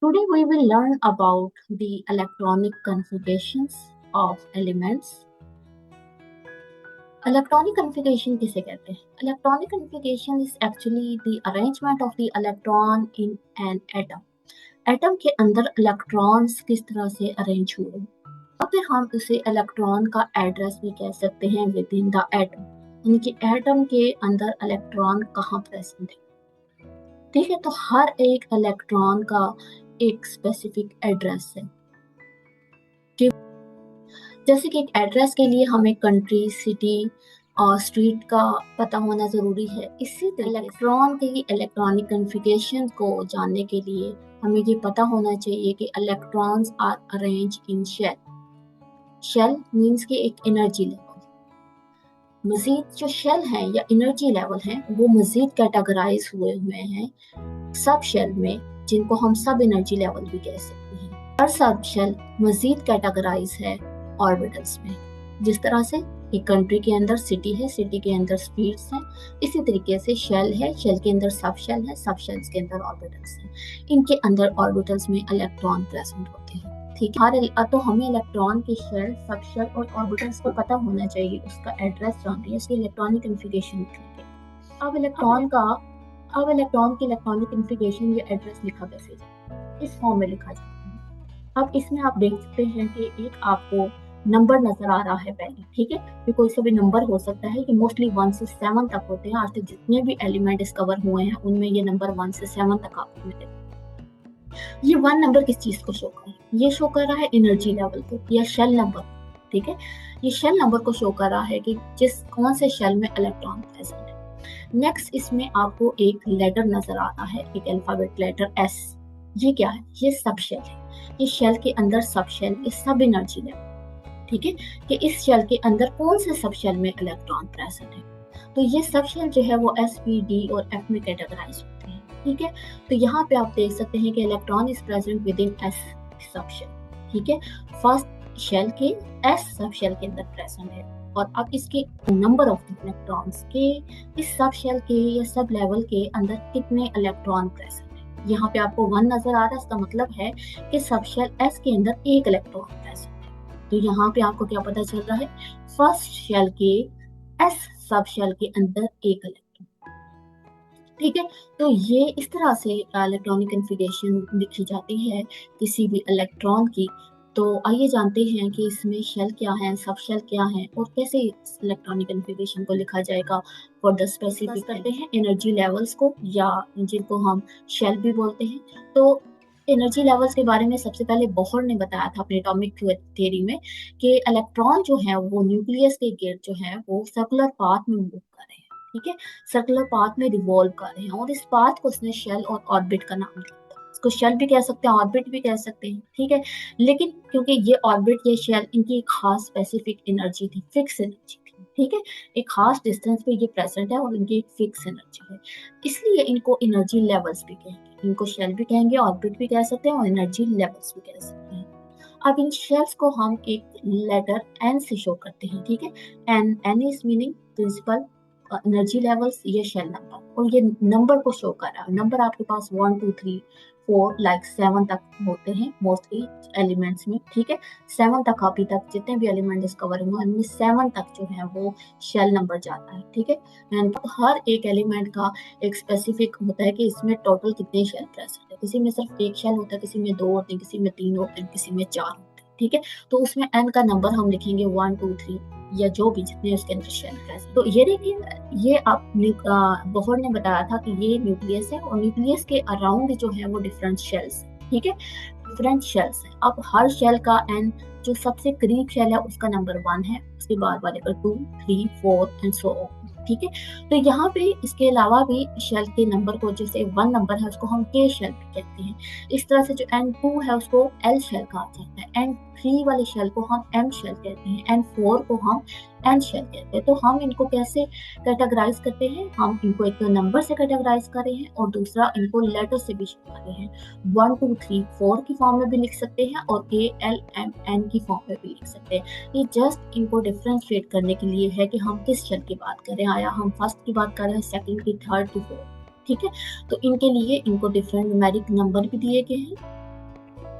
Today we will learn about the electronic configurations of elements. Electronic configuration किसे कहते हैं? Electronic configuration is actually the arrangement of the electron in an atom. Atom के अंदर electrons किस तरह से arrange हुए, और फिर हम उसे इलेक्ट्रॉन का एड्रेस भी कह सकते हैं विद इन द एटम, यानी कि एटम के अंदर इलेक्ट्रॉन कहाँ प्रेजेंट है। ठीक है, तो हर एक इलेक्ट्रॉन का एक स्पेसिफिक एड्रेस है। जैसे कि एक एड्रेस के लिए हमें कंट्री, सिटी और स्ट्रीट का पता होना जरूरी है, इसी तरह इलेक्ट्रॉन की इलेक्ट्रॉनिक कॉन्फ़िगरेशन को जानने के लिए हमें ये पता होना चाहिए कि electrons are arrange in shell. Shell means कि एक एनर्जी लेवल। मजीद जो शेल है या एनर्जी लेवल है वो मजीद कैटेगराइज हुए हैं सब शेल में, जिनको हम सब एनर्जी लेवल भी कह सकते हैं। हर सब शेल मजीद कैटेगराइज है ऑर्बिटल्स में। जिस तरह से एक कंट्री के अंदर सिटी है, सिटी के अंदर स्ट्रीट्स हैं, इसी तरीके से शेल है, शेल के अंदर सब शेल है, सब शेल्स के अंदर ऑर्बिटल्स हैं। इनके अंदर ऑर्बिटल्स में इलेक्ट्रॉन प्रेजेंट होते हैं। ठीक है, तो हमें इलेक्ट्रॉन के शेल, सब शेल और ऑर्बिटल्स को पता होना चाहिए, उसका एड्रेस जानते हैं, इसकी इलेक्ट्रॉनिक कॉन्फ़िगरेशन लिखेंगे। अब इलेक्ट्रॉन की इलेक्ट्रॉनिक कॉन्फ़िगरेशन या एड्रेस लिखा कैसे जाए? इस फॉर्म में लिखा जाता है। अब इसमें आप देख सकते हैं कि एक आपको नंबर नजर आ रहा है पहले। ठीक है, ये कोई सा भी नंबर हो सकता है, कि मोस्टली 1 से 7 तक होते हैं। आज तक जितने भी एलिमेंट डिस्कवर हुए हैं उनमें ये नंबर 1 से 7 तक आपको मिले। ये 1 नंबर किस चीज को शो कर रहा है? ये शो कर रहा है एनर्जी लेवल को या शेल नंबर। ठीक है, ये शेल नंबर को शो कर रहा है कि कौन से शेल में इलेक्ट्रॉन प्रेजेंट है। नेक्स्ट इसमें आपको एक लेटर नजर आ रहा है, एक अल्फाबेट लेटर एस। ये क्या है? ये सब शेल है। ये शेल के अंदर सब शेल, ये सब एनर्जी लेवल। ठीक है, कि इस शेल के अंदर कौन से सब शेल में इलेक्ट्रॉन प्रेजेंट है। तो ये सब शेल जो है वो एस, पी, डी और एफ में कैटेगराइज होते हैं। ठीक है, तो यहाँ पे आप देख सकते हैं कि electron is present within S sub shell. ठीक है, फर्स्ट शेल के एस सब शेल के अंदर प्रेजेंट है। और अब इसके नंबर ऑफ इलेक्ट्रॉन्स के इस सब शेल के या सब लेवल के अंदर कितने इलेक्ट्रॉन प्रेजेंट है। यहाँ पे आपको 1 नजर आ रहा है, इसका मतलब है कि सब शेल एस के अंदर एक इलेक्ट्रॉन प्रेजेंट है। तो यहाँ पे आपको क्या पता चल रहा है? फर्स्ट शेल के एस सब शेल के अंदर एक इलेक्ट्रॉन। ठीक है, तो ये इस तरह से इलेक्ट्रॉनिक कॉन्फ़िगरेशन लिखी जाती है किसी भी इलेक्ट्रॉन की। तो आइए जानते हैं कि इसमें शेल क्या है, सब शेल क्या है और कैसे इलेक्ट्रॉनिक कॉन्फ़िगरेशन को लिखा जाएगा फॉर द स्पेसिफिक। करते हैं एनर्जी लेवल्स को, या जिनको हम शेल भी बोलते हैं। तो एनर्जी लेवल्स के बारे में सबसे पहले बोहर ने बताया था अपने एटॉमिक थ्योरी में कि इलेक्ट्रॉन जो है वो न्यूक्लियस के गिर्द जो है वो सर्कुलर पाथ में मूव कर रहे हैं। ठीक है, सर्कुलर पाथ में रिवॉल्व कर रहे हैं, और इस पाथ को उसने शेल और ऑर्बिट का नाम दिया। इसको शेल भी कह सकते हैं, ऑर्बिट भी कह सकते हैं। ठीक है, लेकिन क्योंकि ये ऑर्बिट, ये शेल, इनकी एक खास स्पेसिफिक एनर्जी थी, फिक्स एनर्जी थी। ठीक है, एक खास डिस्टेंस पे ये प्रेजेंट है और इनकी एक फिक्स एनर्जी है, इसलिए इनको एनर्जी लेवल्स भी कहेंगे। इनको शेल भी कहेंगे, ऑर्बिट भी कह सकते हैं और एनर्जी लेवल्स भी कह सकते हैं। अब इन शेल्स को हम एक लेटर एन से शो करते हैं। ठीक है, N is meaning principal energy levels, ये शेल नंबर, और ये नंबर को शो कर रहा है। नंबर आपके पास 1 2 3 4 लाइक 7 तक होते हैं मोस्टली एलिमेंट्स में। ठीक है, 7 तक अभी तक जितने भी एलिमेंट डिस्कवर हुए उनमें 7 तक जो है वो शेल नंबर जाता है। ठीक है, एंड हर एक एलिमेंट का एक स्पेसिफिक होता है कि इसमें टोटल कितने शेल प्रेजेंट है। किसी में सिर्फ एक शेल होता है, किसी में 2 होते हैं, किसी में 3 होते हैं, किसी में 4 होते हैं। ठीक है, तो उसमें एन का नंबर हम लिखेंगे 1 2 3 या जो भी जितने उसके अंदर शेल प्रेजेंट। तो ये देखिए, ये आप बोहर ने बताया था कि ये न्यूक्लियस है, और न्यूक्लियस के अराउंड जो है वो डिफरेंट शेल्स है। ठीक है, डिफरेंट शेल्स है। अब हर शेल का एन, जो सबसे करीब शेल है उसका नंबर 1 है, उसके बाद वाले का 2 3 4 एंड सो ऑन। ठीक है, तो यहाँ पे इसके अलावा भी शेल के नंबर को, जैसे 1 नंबर है उसको हम के शेल भी कहते हैं। इस तरह से जो N2 है उसको एल शेल कहा जाता है, N3 वाले शेल को हम एम शेल कहते हैं, N4 को हम एन शेल कहते हैं। तो हम इनको कैसे कैटेगराइज करते हैं? हम इनको एक तो नंबर से कैटेगराइज कर रहे हैं और दूसरा इनको लेटर से भी शो कर रहे हैं। 1 2 3 4 की फॉर्म में भी लिख सकते हैं और ALMN की फॉर्म में भी लिख सकते हैं। ये जस्ट इनको डिफरेंशिएट करने के लिए है कि हम किस शेल की बात कर रहे हैं, या हम फर्स्ट की बात कर रहे हैं, सेकंड की, थर्ड की, फोर्थ। ठीक है, तो इनके लिए इनको डिफरेंट न्यूमेरिक नंबर भी दिए गए हैं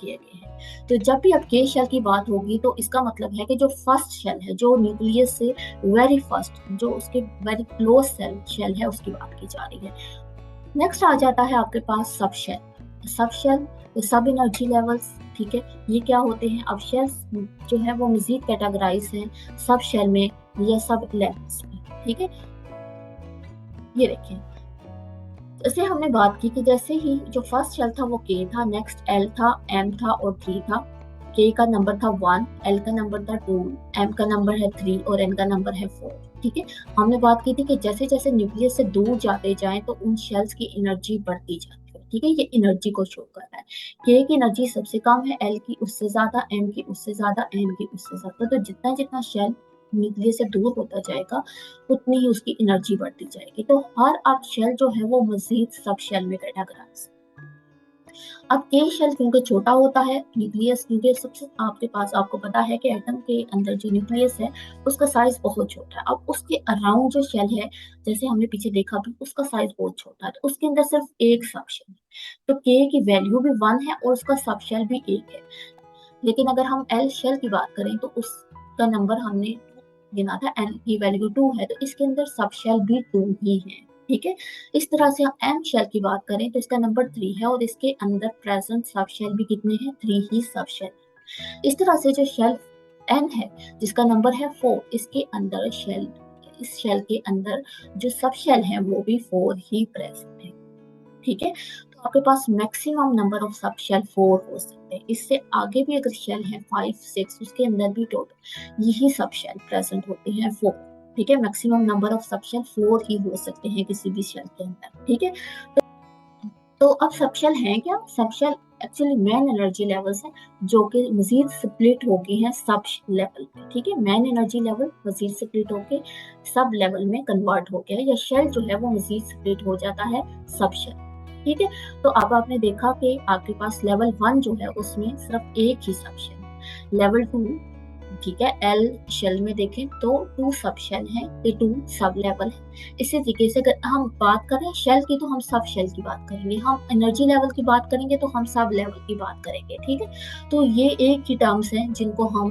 किए गए हैं। तो जब भी अब के शेल की बात होगी तो इसका मतलब है कि जो फर्स्ट शेल है, जो न्यूक्लियस से वेरी फर्स्ट, जो उसके वेरी क्लोज शेल है, उसकी बात की जा रही है। नेक्स्ट आ जाता है आपके पास सब शेल। सब शेल, सब एनर्जी लेवल्स, ठीक है, ये क्या होते हैं? अब शेल्स जो है वो मजीद कैटेगराइज हैं सब शेल में या सब लेवल्स में, ठीक है। ये देखिए, जैसे हमने बात की कि जैसे ही जो फर्स्ट शेल था वो के था, नेक्स्ट एल था, एम था और 3 था। के का नंबर था 1, एल का नंबर था 2, एम का नंबर है 3 और एन का नंबर है 4, ठीक है। हमने बात की थी कि जैसे जैसे न्यूक्लियस से दूर जाते जाएं तो उन शेल्स की एनर्जी बढ़ती जाती है, ठीक है। ये एनर्जी को शो कर रहा है। के की एनर्जी सबसे कम है, एल की उससे ज्यादा, एम की उससे ज्यादा, एन की उससे ज्यादा। तो जितना जितना शेल न्यूक्लियस से दूर होता जाएगा उतनी ही उसकी एनर्जी बढ़ती जाएगी। तो हर अब शेल जो है वो मजीद सब शेल में कैटेगराइज। अब के शेल क्योंकि छोटा होता है, न्यूक्लियस क्योंकि सबसे आपके पास, आपको पता है कि एटम के अंदर जो न्यूक्लियस है उसका साइज बहुत छोटा है। अब उसके अराउंड जो शेल है, जैसे हमने पीछे देखा भी, उसका साइज बहुत छोटा है, तो उसके अंदर सिर्फ एक सब शेल है। तो के की वैल्यू भी 1 है और उसका सब शेल भी 1 है। लेकिन अगर हम एल शेल की बात करें तो उसका नंबर हमने गिना था, एन की वैल्यू 2 है, तो इसके अंदर सब शेल भी 2 ही है, ठीक है। इस तरह से हम एम शेल की बात करें तो इसका नंबर 3 है और इसके अंदर प्रेजेंट सब शेल भी कितने हैं? 3 ही सब शेल। इस तरह से जो शेल एन है जिसका नंबर है 4, इसके अंदर शेल, इस शेल के अंदर जो सब शेल है वो भी 4 ही प्रेजेंट है, ठीक है। तो आपके पास मैक्सिमम नंबर ऑफ सब शेल 4 हो सकते हैं। इससे आगे भी अगर शेल है 5, 6, उसके अंदर भी टोटल यही सब शेल प्रेजेंट होते हैं 4, ठीक है। मैक्सिमम नंबर ऑफ सब शेल 4 ही हो सकते हैं किसी भी शेल के अंदर, ठीक है। तो अब सब शेल है क्या? Sub shell actually main energy levels हैं जो कि मजीद स्प्लिट हो गए हैं सब लेवल पे, ठीक है। मेन एनर्जी लेवल मजीद स्प्लिट होके सब लेवल में कन्वर्ट हो गया है, या शेल जो है वो मजीद स्प्लिट हो जाता है सब शेल, ठीक है। तो अब आपने देखा कि आपके पास लेवल 1 जो है उसमें सिर्फ एक ही सब शेल, लेवल 2, ठीक है, एल शेल में देखें तो 2 सब शेल हैं, ये 2 सब लेवल है। इसी तरीके से अगर हम बात करें शेल की तो हम सब शेल की बात करेंगे, हम एनर्जी लेवल की बात करेंगे तो हम सब लेवल की बात करेंगे, ठीक है। तो ये एक ही टर्म्स हैं जिनको हम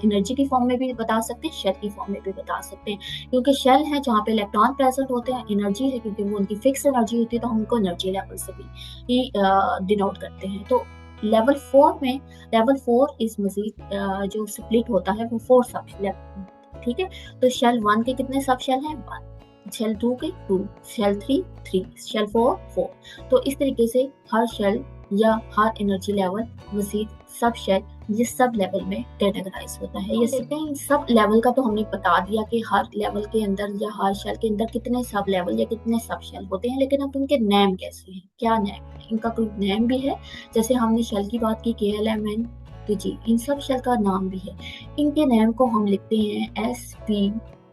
एनर्जी की फॉर्म में भी बता सकते हैं, शेल की फॉर्म में भी बता सकते हैं। क्योंकि शेल है जहाँ पे इलेक्ट्रॉन प्रेजेंट होते हैं, एनर्जी है क्योंकि वो उनकी फिक्स एनर्जी होती है, तो हम उनको एनर्जी लेवल से भी डिनोट करते हैं। तो लेवल 4 में, लेवल 4 इस मजीद जो स्प्लिट होता है वो 4 सब लेवल, ठीक है। तो शेल 1 के कितने सब शेल हैं? 1, शेल 2 के 2, शेल 3 3, शेल 4 4। तो इस तरीके से हर शेल या हर एनर्जी लेवल मजीद सब शेल ये सब लेवल में कैटेगराइज होता है। ये सेकेंड सब लेवल का तो हमने बता दिया कि हर लेवल के अंदर या हर शेल के अंदर कितने सब लेवल या कितने सब शेल होते हैं, लेकिन अब उनके नेम कैसे हैं, क्या नेम है इनका? कोई नेम भी है? जैसे हमने शेल की बात की KLMN, तो जी इन सब शेल का नाम भी है। इनके नेम को हम लिखते हैं S, P,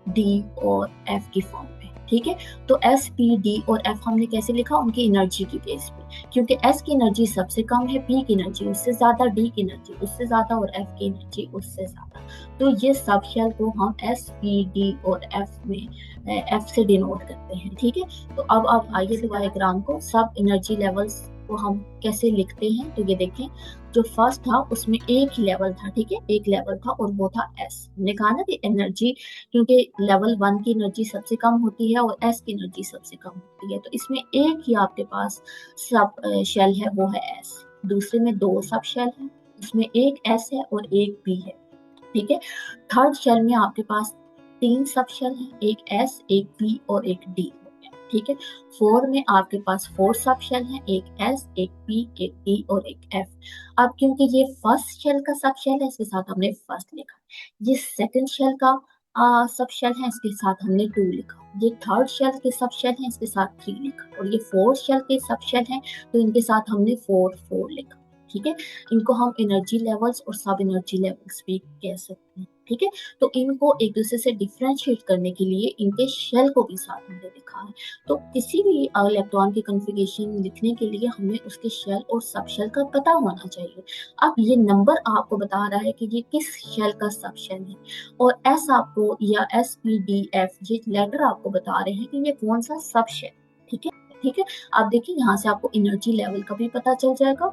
D और F की फॉर्म में, ठीक है। तो S, P, D और F हमने कैसे लिखा? उनकी एनर्जी की बेस पे, क्योंकि S की एनर्जी सबसे कम है, P की एनर्जी उससे ज्यादा, D की एनर्जी उससे ज्यादा और F की एनर्जी उससे ज्यादा। तो ये सब शेल को हम S, P, D और F में F से डिनोट करते हैं, ठीक है। तो अब आप आइए डायग्राम को सब एनर्जी लेवल्स को हम कैसे लिखते हैं। तो ये देखें, जो फर्स्ट था उसमें एक ही लेवल था, ठीक है, एक लेवल था और वो था S। हमने कहा ना कि एनर्जी, क्योंकि लेवल 1 की एनर्जी सबसे कम होती है और S की एनर्जी सबसे कम होती है, तो इसमें एक ही आपके पास सब शेल है, वो है S। दूसरे में 2 सब शेल है, उसमें एक S है और एक P है, ठीक है। थर्ड शेल में आपके पास 3 सब शेल है, एक S, एक P और एक D, ठीक है। 4 में आपके पास 4 सब शेल है, एक S, एक P, एक D और एक F। अब क्योंकि ये फर्स्ट शेल का सब शेल है, इसके साथ हमने फर्स्ट लिखा। ये सेकंड शेल का सब शेल है, इसके साथ हमने 2 लिखा। ये थर्ड शेल के सब शेल है, इसके साथ 3 लिखा। और ये फोर्थ शेल के सब शेल है, तो इनके साथ हमने 4 4 लिखा, ठीक है। इनको हम एनर्जी लेवल्स और सब एनर्जी लेवल्स भी कह सकते हैं, ठीक है। तो इनको एक दूसरे से डिफरेंशिएट करने के लिए इनके शेल को भी साथ में लिखा है। तो किसी भी इलेक्ट्रॉन की कॉन्फ़िगरेशन लिखने के लिए हमें उसके शेल और सब शेल का पता होना चाहिए। अब ये नंबर आपको बता रहा है कि ये किस शेल का सब शेल है, और S आपको या S, P, D, F ये लेटर आपको बता रहे हैं कि ये कौन सा सब शेल, ठीक है। ठीक है। आप देखिए यहाँ से आपको एनर्जी लेवल का भी पता चल जाएगा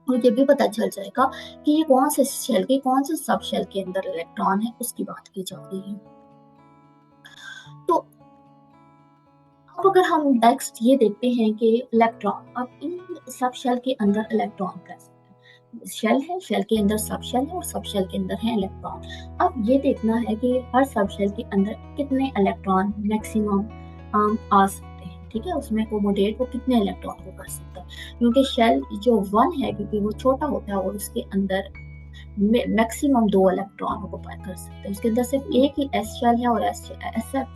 और ये भी पता चल जाएगा कि ये कौन से शेल के कौन से सब शेल के अंदर इलेक्ट्रॉन है, उसकी बात की जा रही है। तो अब अगर हम नेक्स्ट ये देखते हैं कि इलेक्ट्रॉन, अब इन सब शेल के अंदर इलेक्ट्रॉन कैसे, शेल है, शेल के अंदर सब शेल है और सब शेल के अंदर है इलेक्ट्रॉन। अब ये देखना है कि हर सब शेल के अंदर कितने इलेक्ट्रॉन मैक्सिमम आ सकते हैं, ठीक है, उसमें अकोमोडेट वो कितने इलेक्ट्रॉन को कर सकता है, क्योंकि शेल जो 1 है क्योंकि वो छोटा होता है और उसके अंदर मैक्सिमम 2 इलेक्ट्रॉन ऑक्यूपाई कर सकते हैं। उसके अंदर सिर्फ एक ही एस शेल है और एस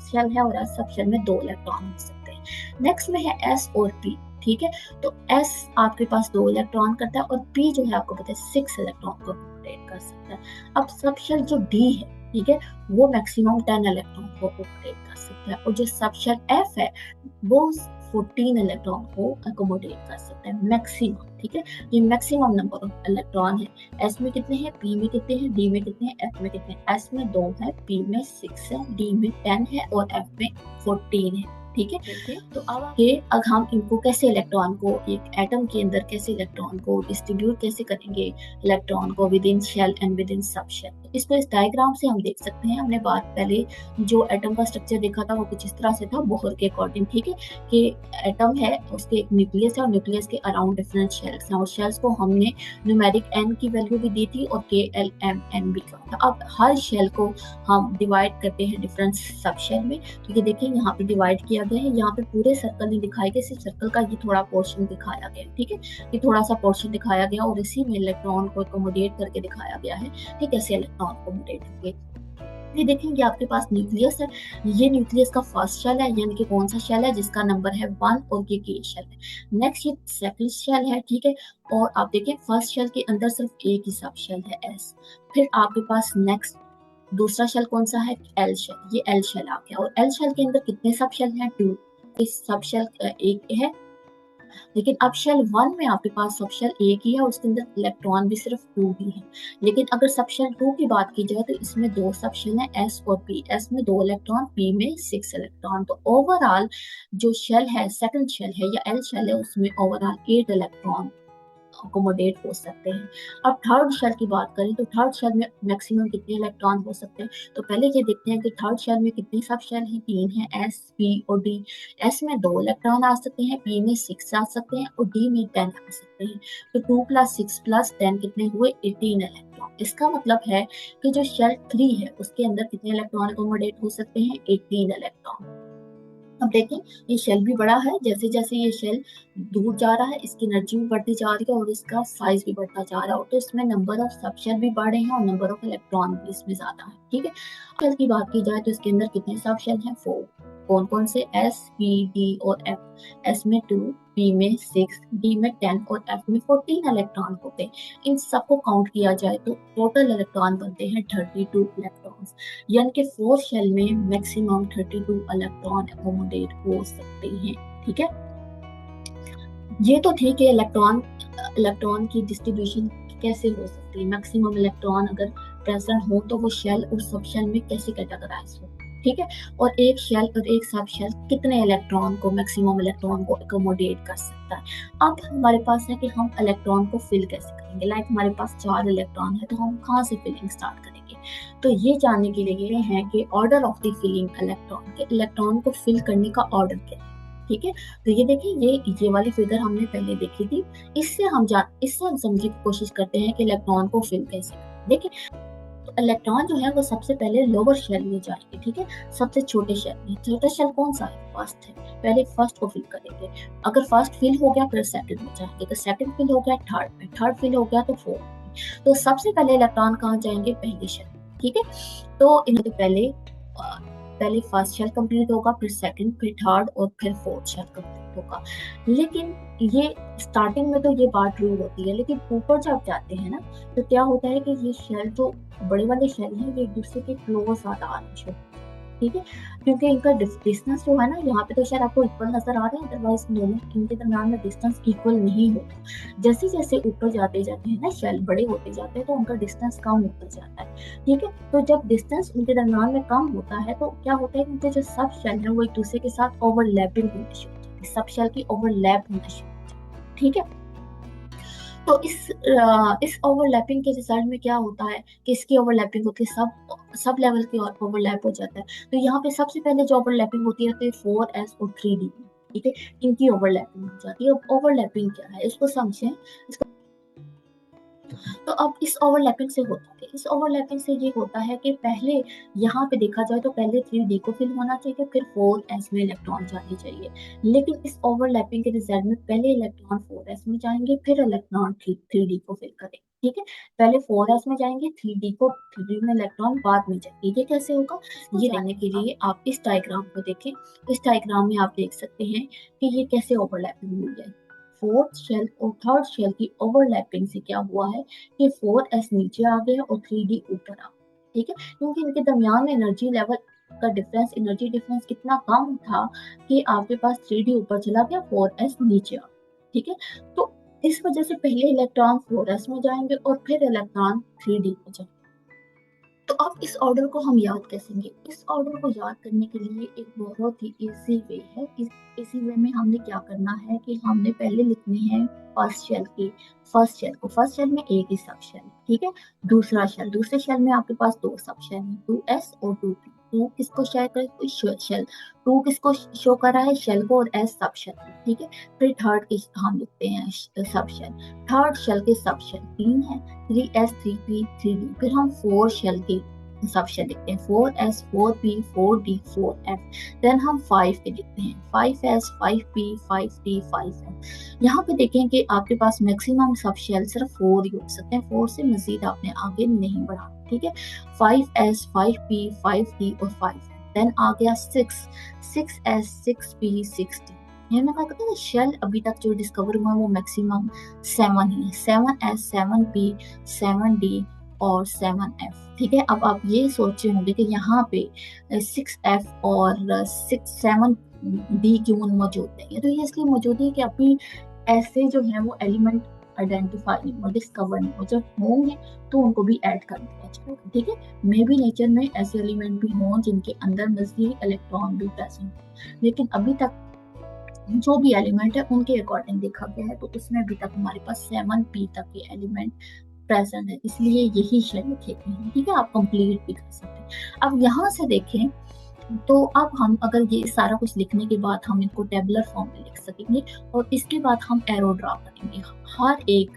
शेल है और एस सब शेल में 2 इलेक्ट्रॉन हो सकते हैं। नेक्स्ट में है एस और पी, ठीक है, तो एस आपके पास 2 इलेक्ट्रॉन करता है और पी जो है आपको पता है 6 इलेक्ट्रॉन को ऑक्यूपेट कर सकता है। अब सब शेल जो डी है, ठीक है, वो मैक्सिमम 10 इलेक्ट्रॉन को ऑक्यूपेट कर सकता है और जो सब शेल एफ है वो 14 इलेक्ट्रॉन को अकोमोडेट कर सकता है मैक्सिमम, ठीक है। ये मैक्सिमम नंबर ऑफ इलेक्ट्रॉन है। एस में कितने हैं, पी में कितने हैं, डी में कितने हैं, एफ में कितने हैं। एस में 2 है, पी में 6 है, डी में 10 है और एफ में 14 है, ठीक है। तो अब हम इनको कैसे इलेक्ट्रॉन को एक एटम के अंदर कैसे इलेक्ट्रॉन को डिस्ट्रीब्यूट कैसे करेंगे इलेक्ट्रॉन को within shell and within sub shell, इसको इस डायग्राम से हम देख सकते हैं। हमने बात पहले जो एटम का स्ट्रक्चर देखा था वो कुछ इस तरह से था बोहर के अकॉर्डिंग, ठीक है, कि एटम है उसके एक न्यूक्लियस है और न्यूक्लियस के अराउंड डिफरेंट शेल्स हैं और शेल्स को हमने न्यूमेरिक n की वैल्यू भी दी थी और KLMN भी कहा था। अब हर शेल को हम डिवाइड करते हैं डिफरेंट सब शेल में, तो ये देखिए यहाँ पे डिवाइड किया गया है, यहाँ पे पूरे सर्कल नहीं दिखाए गए, सिर्फ सर्कल का ये थोड़ा पोर्शन दिखाया गया, ठीक है, ये थोड़ा सा पोर्शन दिखाया गया और इसी में इलेक्ट्रॉन को अकोमोडेट करके दिखाया गया है, ठीक है, कैसे इलेक्ट्रॉन अकोमोडेट होंगे। ये देखेंगे आपके पास न्यूक्लियस है, ये न्यूक्लियस का फर्स्ट शेल है, यानी कि कौन सा शेल है जिसका नंबर है 1 और ये के शेल है। नेक्स्ट ये सेकंड शेल है, ठीक है, और आप देखें फर्स्ट शेल के अंदर सिर्फ एक ही सब शेल है एस। फिर आपके पास नेक्स्ट दूसरा शेल कौन सा है, एल शेल, ये एल शेल आ गया और एल शेल के अंदर कितने सब शेल हैं, 2। इस सब शेल एक है, लेकिन अब शेल 1 में आपके पास सब शेल एक ही है और उसके अंदर इलेक्ट्रॉन भी सिर्फ 2 ही है। लेकिन अगर सब शेल 2 की बात की जाए तो इसमें 2 सब शेल हैं, एस और पी, एस में 2 इलेक्ट्रॉन, पी में 6 इलेक्ट्रॉन। तो ओवरऑल जो शेल है सेकंड शेल है या एल शेल है उसमें ओवरऑल 8 इलेक्ट्रॉन अकोमोडेट हो सकते हैं। अब थर्ड शेल की बात करें तो थर्ड शेल में मैक्सिमम कितने इलेक्ट्रॉन हो सकते हैं, तो पहले ये देखते हैं कि थर्ड शेल में कितने सब शेल हैं, 3 हैं, एस, पी और डी। एस में 2 इलेक्ट्रॉन आ सकते हैं, पी में 6 आ सकते हैं और डी में 10 आ सकते हैं। तो 2 + 6 + 10 कितने हुए, 18 इलेक्ट्रॉन। इसका मतलब है कि जो शेल 3 है उसके अंदर कितने इलेक्ट्रॉन अकोमोडेट हो सकते हैं, 18 इलेक्ट्रॉन। अब देखें ये शेल भी बड़ा है, जैसे जैसे ये शेल दूर जा रहा है इसकी एनर्जी भी बढ़ती जा रही है और इसका साइज भी बढ़ता जा रहा है, तो इसमें नंबर ऑफ सब शेल भी बढ़ रहे हैं और नंबर ऑफ इलेक्ट्रॉन भी इसमें ज्यादा है, ठीक है। शेल की बात की जाए तो इसके अंदर कितने सब शेल हैं, 4। कौन कौन से, एस, पी, डी और एफ। एस में 2, पी में 6, डी में 10 और एफ में 14 इलेक्ट्रॉन होते हैं। इन सबको काउंट किया जाए तो टोटल इलेक्ट्रॉन बनते हैं 32 इलेक्ट्रॉन्स, यानी कि 4 शेल में मैक्सिमम 32 इलेक्ट्रॉन अकोमोडेट हो सकते हैं, ठीक है। ये तो ठीक है, इलेक्ट्रॉन की डिस्ट्रीब्यूशन कैसे हो सकती है, मैक्सिमम इलेक्ट्रॉन अगर प्रेजेंट हो तो वो शेल और सब शेल में कैसे कैटेगराइज हो, ठीक है, और एक शेल और एक सब शेल कितने इलेक्ट्रॉन को मैक्सिमम इलेक्ट्रॉन को अकोमोडेट कर सकता है। अब हमारे पास है कि हम इलेक्ट्रॉन को फिल कैसे करेंगे, लाइक हमारे पास 4 इलेक्ट्रॉन है तो हम कहाँ से फिलिंग स्टार्ट करेंगे, तो ये जानने के लिए है कि order of the filling electron के इलेक्ट्रॉन को फिल करने का ऑर्डर क्या है, ठीक है। तो ये देखिए ये वाली फिगर हमने पहले देखी थी, इससे हम समझने की कोशिश करते हैं कि इलेक्ट्रॉन को फिल कैसे करें। देखिए तो इलेक्ट्रॉन जो है वो सबसे पहले लोअर शेल में जाएंगे, ठीक है, सबसे छोटे शेल में। छोटा शेल कौन सा है, फर्स्ट है, पहले फर्स्ट को फिल करेंगे। अगर फर्स्ट फिल हो गया फिर सेकंड में जाएंगे, तो सेकंड फिल हो गया थर्ड में, थर्ड फिल हो गया तो फोर्थ में। तो सबसे पहले इलेक्ट्रॉन कहाँ जाएंगे, पहले शेल, ठीक है। तो इन्हें तो पहले फर्स्ट शेल कंप्लीट होगा, फिर सेकंड, फिर थर्ड और फिर फोर्थ शेल कंप्लीट होगा। लेकिन ये स्टार्टिंग में तो ये बात ट्रू होती है, लेकिन ऊपर जब जाते हैं ना तो क्या होता है कि ये शेल जो बड़े वाले शेल हैं ये एक दूसरे के क्लोज आता आ रहे हैं, ठीक है, क्योंकि इनका डिस्टेंस जो है ना, यहाँ पे तो शायद आपको इक्वल नजर आ रहा है, अदरवाइज दोनों इनके दरम्यान में डिस्टेंस इक्वल नहीं होता। जैसे जैसे ऊपर जाते जाते हैं ना शेल बड़े होते जाते हैं तो उनका डिस्टेंस कम होता जाता है, ठीक है। तो जब डिस्टेंस उनके दरम्यान में कम होता है तो क्या होता है, उनके जो सब शेल है वो एक दूसरे के साथ ओवरलैपिंग होने शुरू, जाती है, सब शेल की ओवरलैप होना शुरू हो जाती है, ठीक है। तो इस ओवरलैपिंग के रिजल्ट में क्या होता है कि इसकी ओवरलैपिंग होती है, सब लेवल की ओवरलैप हो जाता है। तो यहाँ पे सबसे पहले जो ओवरलैपिंग होती है 4s और 3d, ठीक है, इनकी ओवरलैपिंग हो जाती है। अब ओवरलैपिंग क्या है इसको समझें। तो अब इस ओवरलैपिंग से होता है, इस ओवरलैपिंग से ये होता है कि पहले यहाँ पे देखा जाए तो पहले 3d को फिल होना चाहिए, फिर 4s में इलेक्ट्रॉन जाने चाहिए। लेकिन इस ओवरलैपिंग के रिजल्ट में पहले इलेक्ट्रॉन 4s में जाएंगे, फिर इलेक्ट्रॉन 3d को फिल करेंगे, ठीक है। पहले 4s में जाएंगे, 3d में इलेक्ट्रॉन बाद में जाएंगे। ये कैसे होगा, ये जानने के लिए आप इस डायग्राम को देखें। इस डायग्राम में आप देख सकते हैं कि ये कैसे ओवरलैपिंग हुई है। फोर्थ शेल और थर्ड शेल की ओवरलैपिंग से क्या हुआ है कि 4s नीचे आ गया और 3d ऊपर आ गया, ठीक है, क्योंकि इनके दरमियान में एनर्जी लेवल का डिफरेंस, एनर्जी डिफरेंस इतना कम था कि आपके पास 3d ऊपर चला गया, 4s नीचे आ गया, ठीक है। तो इस वजह से पहले इलेक्ट्रॉन 4s में जाएंगे और फिर इलेक्ट्रॉन 3d में जाएंगे। तो अब इस ऑर्डर को हम याद कैसेंगे, इस ऑर्डर को याद करने के लिए एक बहुत ही इजी वे है। इसी वे में हमने क्या करना है कि हमने पहले लिखने हैं फर्स्ट शेल में एक ही सब शेल, ठीक है। दूसरे शेल में आपके पास दो सब शेल है, 2s और 2p। टू किसको शेयर करे, शेल टू किसको शो कर रहा है, शेल को, और s सब शेल, ठीक है। फिर थर्ड के हम लिखते हैं सब शेल, थर्ड शेल के सब शेल 3 है, 3s 3p 3d। फिर हम 4 शेल के सब शेल लिखते हैं, 4s 4p 4d 4f। Then हम 5 के लिखते हैं, 5s 5p 5d 5f। यहाँ पे देखें कि आपके पास मैक्सिमम सब शेल सिर्फ 4 ही हो सकते हैं, 4 से मजीद आपने आगे नहीं बढ़ाना, ठीक है। 5s 5p 5d और 5f। देन आ गया 6s 6p 6d। ये मैंने कहा था शेल अभी तक जो डिस्कवर हुआ वो मैक्सिमम 7 ही है, 7s 7p 7d और 7f, ठीक है। अब आप ये सोच रहे होंगे कि यहाँ पे 6f और 7d क्यों मौजूद नहीं है। तो ये इसलिए मौजूद है कि अभी ऐसे जो है वो एलिमेंट आइडेंटिफाई नहीं हो, डिस्कवर नहीं हो, जब होंगे तो उनको भी ऐड कर दिया जाएगा, ठीक है। मे भी नेचर में ऐसे एलिमेंट भी हों जिनके अंदर मजीद इलेक्ट्रॉन भी प्रेजेंट हो, लेकिन अभी तक जो भी एलिमेंट है उनके अकॉर्डिंग देखा गया है तो उसमें अभी तक हमारे पास 7p तक के एलिमेंट प्रेजेंट है, इसलिए यही शेल लिखे गए हैं, ठीक है। आप कंप्लीट भी कर सकते हैं। अब यहाँ से देखें तो अब हम अगर ये सारा कुछ लिखने के बाद हम इनको टेबुलर फॉर्म में लिख सकेंगे और इसके बाद हम एरो ड्रा करेंगे हर एक,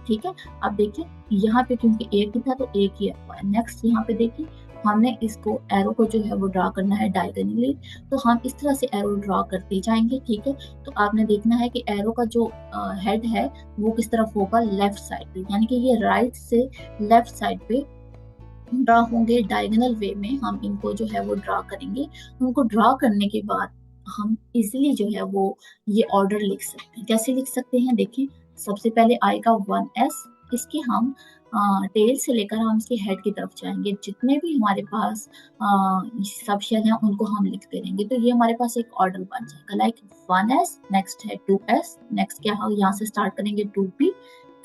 ठीक है। अब देखिए यहाँ पे क्योंकि एक ही था तो एक ही एरो है। नेक्स्ट यहाँ पे देखिए हमने इसको एरो को जो है वो ड्रा करना है डायगोनली, तो हम इस तरह से एरो ड्रा करते जाएंगे, ठीक है। तो आपने देखना है कि एरो का जो हेड है वो किस तरफ होगा, लेफ्ट साइड पे, यानी कि ये राइट से लेफ्ट साइड पे ड्रा होंगे। डायगोनल वे में हम इनको जो है वो ड्रा करेंगे। उनको ड्रा करने के बाद हम इजीली जो है वो ये ऑर्डर लिख सकते हैं। कैसे लिख सकते हैं, देखिए सबसे पहले आएगा 1s, इसके हम टेल से लेकर हम इसके हेड की तरफ जाएंगे, जितने भी हमारे पास सब शेल हैं उनको हम लिखते रहेंगे, तो ये हमारे पास एक ऑर्डर बन जाएगा। लाइक 1s, नेक्स्ट है 2s, नेक्स्ट क्या है यहाँ से स्टार्ट करेंगे 2p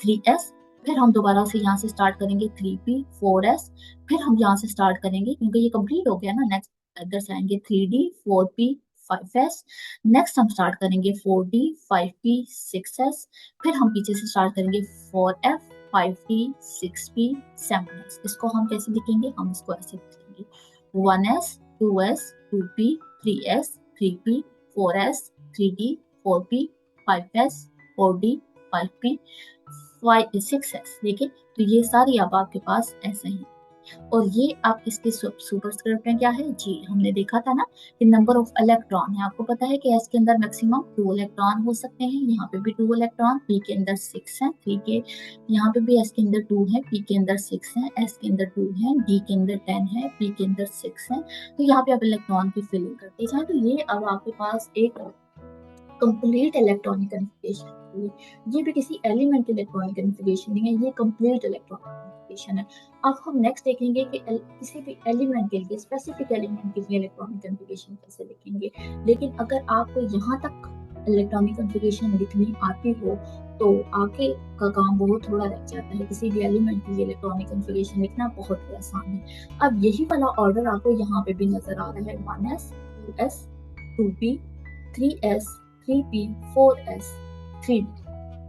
3s, फिर हम दोबारा से यहाँ से स्टार्ट करेंगे 3p 4s, फिर हम यहाँ से स्टार्ट करेंगे क्योंकि ये कंप्लीट हो गया ना, नेक्स्ट इधर से आएंगे 3d 4p 5s, नेक्स्ट हम स्टार्ट करेंगे 4d 5p 6s, फिर हम पीछे से स्टार्ट करेंगे 4f 5d 6p 7s। इसको हम कैसे लिखेंगे, हम इसको ऐसे लिखेंगे 1s 2s 2p 3s 3p 4s 3d 4p 5s 4d 5p 6s, देखिए। तो ये सारी अब आपके पास ऐसे ही, और ये आप इसके सुपरस्क्रिप्ट में क्या है जी, हमने देखा था ना कि नंबर ऑफ इलेक्ट्रॉन है। आपको पता है कि एस के अंदर मैक्सिमम 2 इलेक्ट्रॉन हो सकते हैं, यहाँ पे भी 2 इलेक्ट्रॉन, पी के अंदर 6 है, पी के यहाँ पे भी एस के अंदर 2 है, पी के अंदर 6 है, एस के अंदर 2 है, डी के अंदर 10 है, पी के अंदर 6 है। तो यहाँ पे आप इलेक्ट्रॉन की फिलिंग करते जाए, तो ये अब आपके पास एक कंप्लीट इलेक्ट्रॉनिक कॉन्फ़िगरेशन है। ये भी किसी एलिमेंट की इलेक्ट्रॉनिक कॉन्फ़िगरेशन नहीं है, ये कंप्लीट इलेक्ट्रॉनिक कॉन्फ़िगरेशन है। अब हम नेक्स्ट देखेंगे कि किसी भी एलिमेंट के लिए, स्पेसिफिक एलिमेंट के लिए इलेक्ट्रॉनिक कॉन्फ़िगरेशन कैसे लिखेंगे। लेकिन अगर आपको यहाँ तक इलेक्ट्रॉनिक कॉन्फ़िगरेशन लिखनी आती हो तो आगे का काम बहुत थोड़ा रह जाता है। किसी भी एलिमेंट के लिए इलेक्ट्रॉनिक कॉन्फ़िगरेशन लिखना बहुत ही आसान है। अब यही वाला ऑर्डर आपको यहाँ पे भी नजर आ रहा है, 1s 2s 2p 3s 3P4S 3D.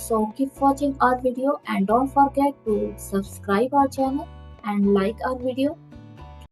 So keep watching our video and don't forget to subscribe our channel and like our video.